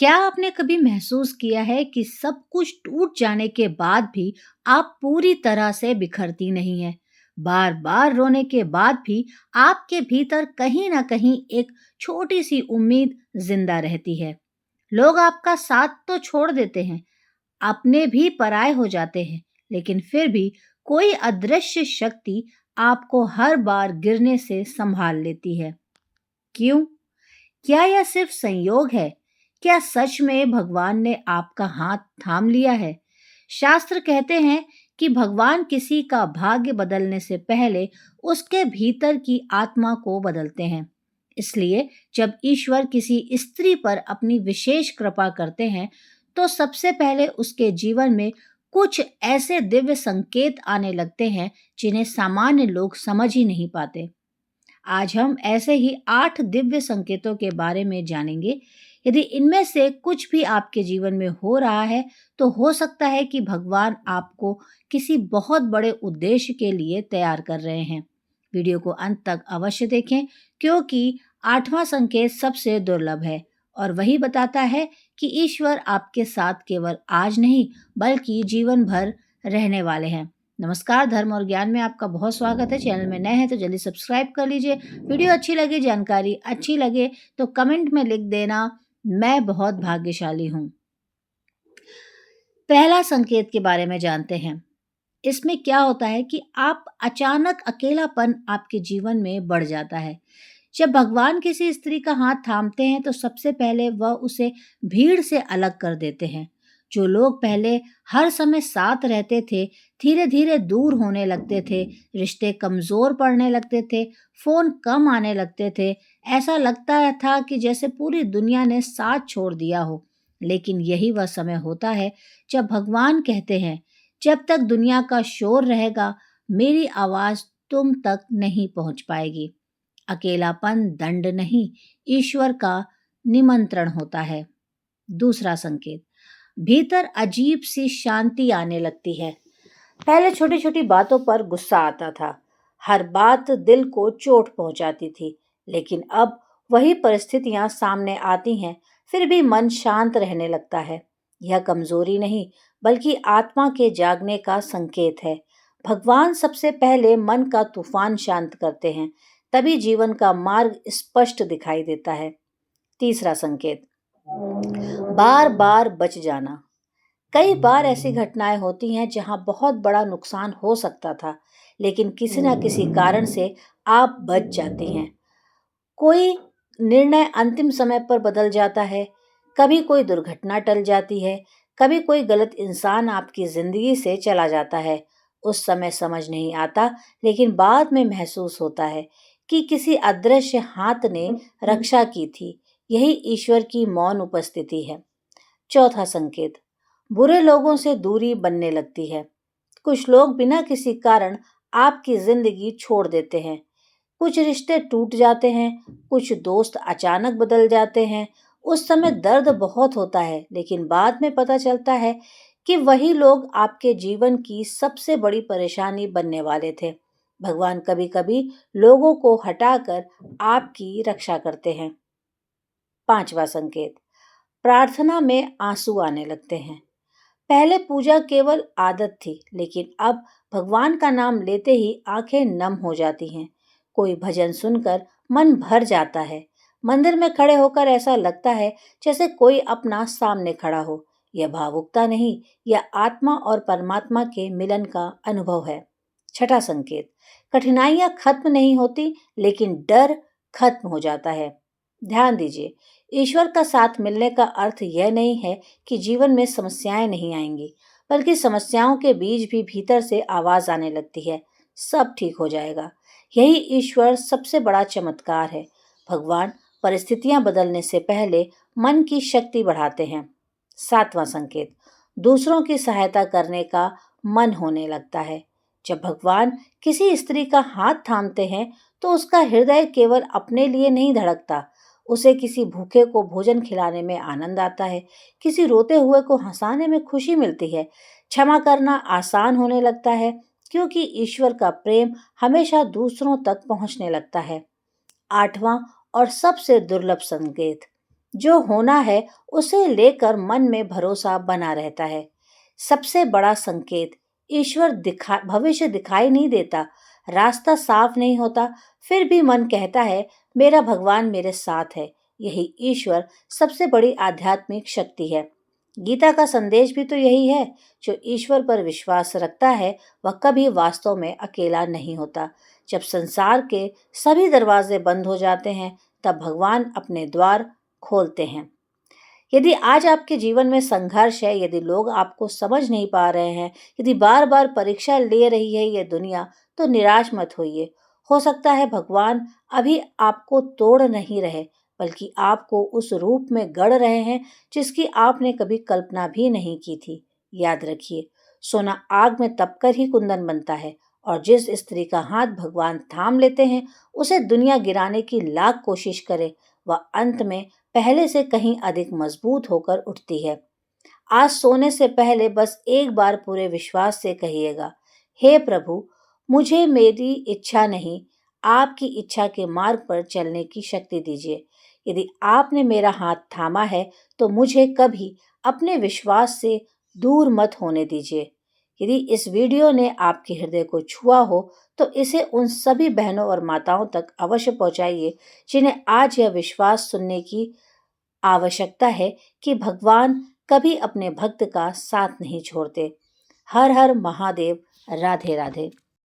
क्या आपने कभी महसूस किया है कि सब कुछ टूट जाने के बाद भी आप पूरी तरह से बिखरती नहीं हैं? बार-बार रोने के बाद भी आपके भीतर कहीं न कहीं एक छोटी-सी उम्मीद ज़िंदा रहती है। लोग आपका साथ तो छोड़ देते हैं, अपने भी पराए हो जाते हैं, लेकिन फिर भी कोई अदृश्य शक्ति आपको हर बार गिरने से संभाल लेती है। क्यों? क्या यह सिर्फ संयोग है? क्या सच में भगवान ने आपका हाथ थाम लिया है? शास्त्र कहते हैं कि भगवान किसी का भाग्य बदलने से पहले उसके भीतर की आत्मा को बदलते हैं। इसलिए जब ईश्वर किसी स्त्री पर अपनी विशेष कृपा करते हैं, तो सबसे पहले उसके जीवन में कुछ ऐसे दिव्य संकेत आने लगते हैं जिन्हें सामान्य लोग समझ ही नहीं पाते। आज हम ऐसे ही 8 दिव्य संकेतों के बारे में जानेंगे। यदि इनमें से कुछ भी आपके जीवन में हो रहा है, तो हो सकता है कि भगवान आपको किसी बहुत बड़े उद्देश्य के लिए तैयार कर रहे हैं। वीडियो को अंत तक अवश्य देखें, क्योंकि 8वां संकेत सबसे दुर्लभ है और वही बताता है कि ईश्वर आपके साथ केवल आज नहीं, बल्कि जीवन भर रहने वाले हैं। नमस्कार, धर्म और ज्ञान में आपका बहुत स्वागत है। चैनल में नए हैं तो जल्दी सब्सक्राइब कर लीजिए। वीडियो अच्छी लगे, जानकारी अच्छी लगे तो कमेंट में लिख देना, मैं बहुत भाग्यशाली हूँ। पहला संकेत के बारे में जानते हैं। इसमें क्या होता है कि आप अचानक अकेलापन आपके जीवन में बढ़ जाता है। जब भगवान किसी स्त्री का हाथ थामते हैं, तो सबसे पहले वह उसे भीड़ से अलग कर देते हैं। जो लोग पहले हर समय साथ रहते थे, धीरे धीरे दूर होने लगते थे, रिश्ते कमजोर पड़ने लगते थे, फोन कम आने लगते थे। ऐसा लगता था कि जैसे पूरी दुनिया ने साथ छोड़ दिया हो। लेकिन यही वह समय होता है जब भगवान कहते हैं, जब तक दुनिया का शोर रहेगा, मेरी आवाज तुम तक नहीं पहुंच पाएगी। अकेलापन दंड नहीं, ईश्वर का निमंत्रण होता है। दूसरा संकेत, भीतर अजीब सी शांति आने लगती है। पहले छोटी छोटी बातों पर गुस्सा आता था, हर बात दिल को चोट पहुंचाती थी। लेकिन अब वही परिस्थितियां सामने आती हैं, फिर भी मन शांत रहने लगता है। यह कमजोरी नहीं, बल्कि आत्मा के जागने का संकेत है। भगवान सबसे पहले मन का तूफान शांत करते हैं, तभी जीवन का मार्ग स्पष्ट दिखाई देता है। तीसरा संकेत, बार बार बच जाना। कई बार ऐसी घटनाएं होती हैं जहां बहुत बड़ा नुकसान हो सकता था, लेकिन किसी न किसी कारण से आप बच जाती हैं। कोई निर्णय अंतिम समय पर बदल जाता है, कभी कोई दुर्घटना टल जाती है, कभी कोई गलत इंसान आपकी जिंदगी से चला जाता है। उस समय समझ नहीं आता, लेकिन बाद में महसूस होता है कि किसी अदृश्य हाथ ने रक्षा की थी। यही ईश्वर की मौन उपस्थिति है। चौथा संकेत, बुरे लोगों से दूरी बनने लगती है। कुछ लोग बिना किसी कारण आपकी जिंदगी छोड़ देते हैं। कुछ रिश्ते टूट जाते हैं, कुछ दोस्त अचानक बदल जाते हैं। उस समय दर्द बहुत होता है, लेकिन बाद में पता चलता है कि वही लोग आपके जीवन की सबसे बड़ी परेशानी बनने वाले थे। भगवान कभी-कभी लोगों को हटाकर आपकी रक्षा करते हैं। पांचवा संकेत, प्रार्थना में आंसू आने लगते हैं। पहले पूजा केवल आदत थी, लेकिन अब भगवान का नाम लेते ही आंखें नम हो जाती हैं। कोई भजन सुनकर मन भर जाता है। मंदिर में खड़े होकर ऐसा लगता है जैसे कोई अपना सामने खड़ा हो। यह भावुकता नहीं, यह आत्मा और परमात्मा के मिलन का अनुभव है। छठा संकेत, कठिनाइयां खत्म नहीं होती, लेकिन डर खत्म हो जाता है। ध्यान दीजिए, ईश्वर का साथ मिलने का अर्थ यह नहीं है कि जीवन में समस्याएं नहीं आएंगी, बल्कि समस्याओं के बीच भी भीतर से आवाज आने लगती है, सब ठीक हो जाएगा। यही ईश्वर सबसे बड़ा चमत्कार है। भगवान परिस्थितियां बदलने से पहले मन की शक्ति बढ़ाते हैं। सातवां संकेत, दूसरों की सहायता करने का मन होने लगता है। जब भगवान किसी स्त्री का हाथ थामते हैं, तो उसका हृदय केवल अपने लिए नहीं धड़कता। उसे किसी भूखे को भोजन खिलाने में आनंद आता है, किसी रोते हुए को हंसाने में खुशी मिलती है। क्षमा करना आसान होने लगता है, क्योंकि ईश्वर का प्रेम हमेशा दूसरों तक पहुंचने लगता है। आठवां और सबसे दुर्लभ संकेत, जो होना है उसे लेकर मन में भरोसा बना रहता है। सबसे बड़ा संकेत, ईश्वर भविष्य दिखाई नहीं देता, रास्ता साफ नहीं होता, फिर भी मन कहता है मेरा भगवान मेरे साथ है। यही ईश्वर सबसे बड़ी आध्यात्मिक शक्ति है। गीता का संदेश भी तो यही है। जो ईश्वर पर विश्वास रखता है वह कभी वास्तव में अकेला नहीं होता। जब संसार के सभी दरवाजे बंद हो जाते हैं तब भगवान अपने द्वार खोलते हैं। यदि आज आपके जीवन में संघर्ष है, यदि लोग आपको समझ नहीं पा रहे हैं, यदि बार बार परीक्षा ले रही है ये दुनिया, तो निराश मत होइए। हो सकता है भगवान अभी आपको तोड़ नहीं रहे, बल्कि आपको उस रूप में गढ़ रहे हैं जिसकी आपने कभी कल्पना भी नहीं की थी। याद रखिए, सोना आग में तपकर ही कुंदन बनता है, और जिस स्त्री का हाथ भगवान थाम लेते हैं, उसे दुनिया गिराने की लाख कोशिश करे, वह अंत में पहले से कहीं अधिक मजबूत होकर उठती है। आज सोने से पहले बस एक बार पूरे विश्वास से कहिएगा, हे प्रभु, मुझे मेरी इच्छा नहीं, आपकी इच्छा के मार्ग पर चलने की शक्ति दीजिए। यदि आपने मेरा हाथ थामा है तो मुझे कभी अपने विश्वास से दूर मत होने दीजिए। यदि इस वीडियो ने आपके हृदय को छुआ हो तो इसे उन सभी बहनों और माताओं तक अवश्य पहुंचाइए जिन्हें आज यह विश्वास सुनने की आवश्यकता है कि भगवान कभी अपने भक्त का साथ नहीं छोड़ते। हर हर महादेव। राधे राधे।